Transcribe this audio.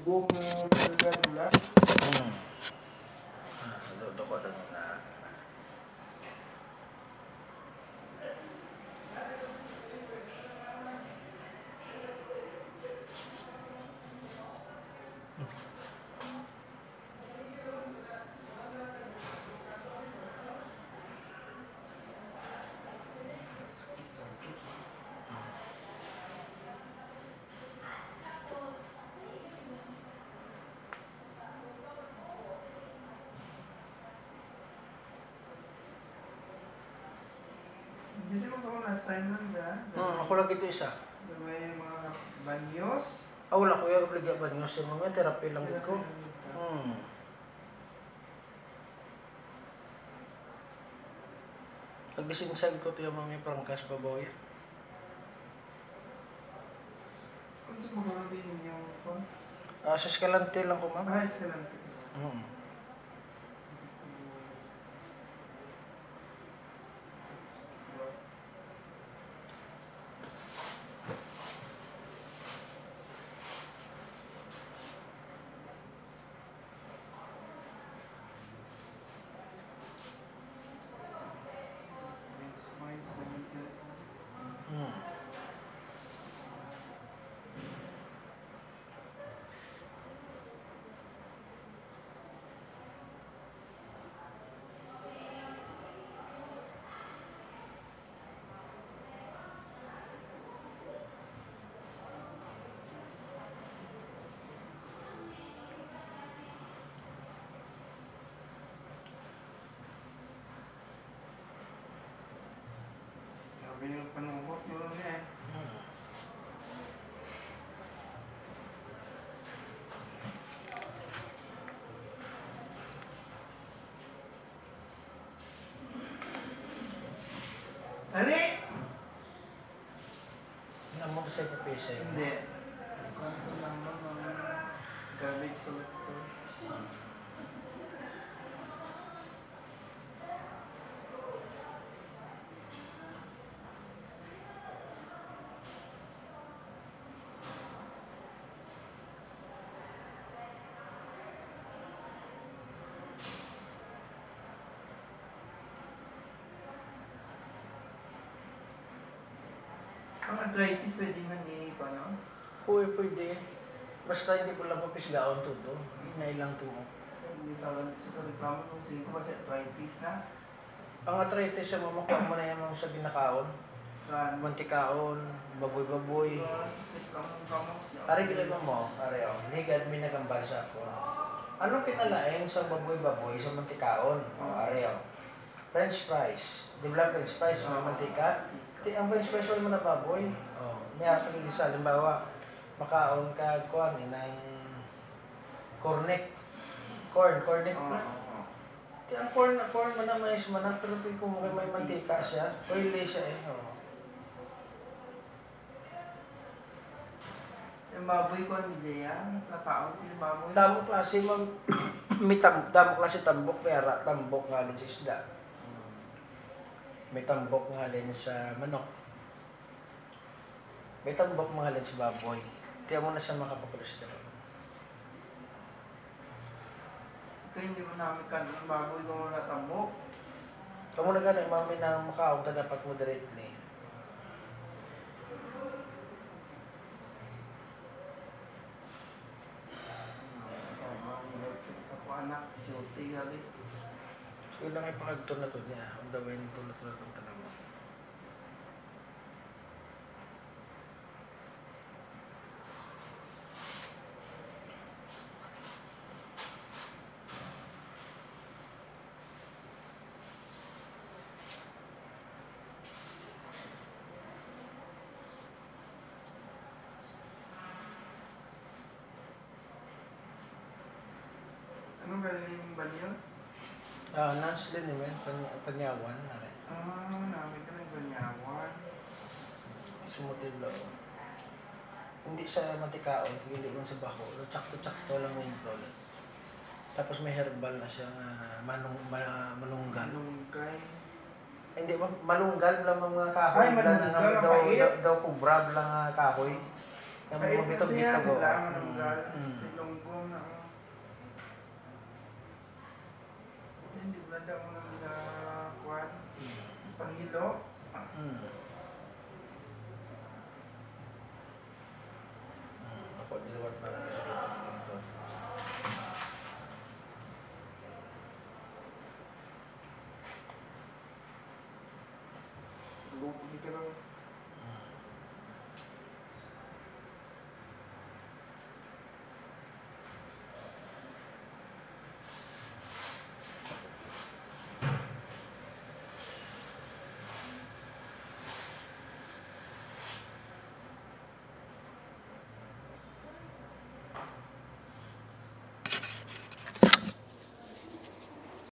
Buong dula. Doko na muna. Hindi mo ako last time lang ba? Ako lang ito isa. May mga banyos. Wala ko yung obligya ba nyo sa mga therapy lang ko. Pag-disinsag ko ito yung mga prangkas babaw yan. Kung sa mga din yung phone? Sa Escalante lang ko, ma'am. Escalante. Sabi yung panungkot yun niya eh. Ali! Naman ko sa kapisa yun. Hindi. Kanto naman mga garbage collector. Ang arthritis pwede man paano? Pwede. Basta hindi ko lang papisgaon todo. Hinay lang ito mo. Hindi sa reklamo kung sino kasi arthritis na. Ang arthritis sa mamakuha mo na yung mga sa binakaon. Mantikaon, baboy-baboy. Ari gila mo, ari o. Higad may nagambal sa ako. Anong pinalain sa baboy-baboy sa mantikaon? Ari o. French fries. Di ba French fries may mantika? Ang French fries mo na baboy. May asa ka sa halimbawa, makaon ka kuan ng cornet na. Ang corn man na mais man pero kung may mantika siya, oily siya eh. Yung baboy ko ni Jaya, nakaon yung baboy. Damong klase may damong klase tambok kaya tambok nga din sa isda. May tambok nga din sa manok. May tambok nga din sa baboy. Tiyan mo na siya makapakolesterol. Kaya hindi mo namin kanong baboy kung wala tambok. Kamu na gano'n, mami na makaog ka dapat moderately. Sa ko anak, duty gali. So, lang ay pakagto na to niya. On the way nito na to na tanong mo. Anong galing yung banyos? Nance din naman, panyawan. Namin ka ng banyawan. Sumutin daw. Hindi siya matikaon, hindi man sa baho. Tsakto-tsakto lang yung ito. Tapos may herbal na siya malunggal. Malunggay. Hindi, malunggal lang mga kahoy. Ay, malunggal ang pait. Daw kubrab lang kahoy. Pait kasi yan, bitog-bitog. malunggal. Tunggong na ako. Hindi ba daw mo na kuwan? Panghilo? Ako, dilawat pa rin sa dito. Lupig ka lang.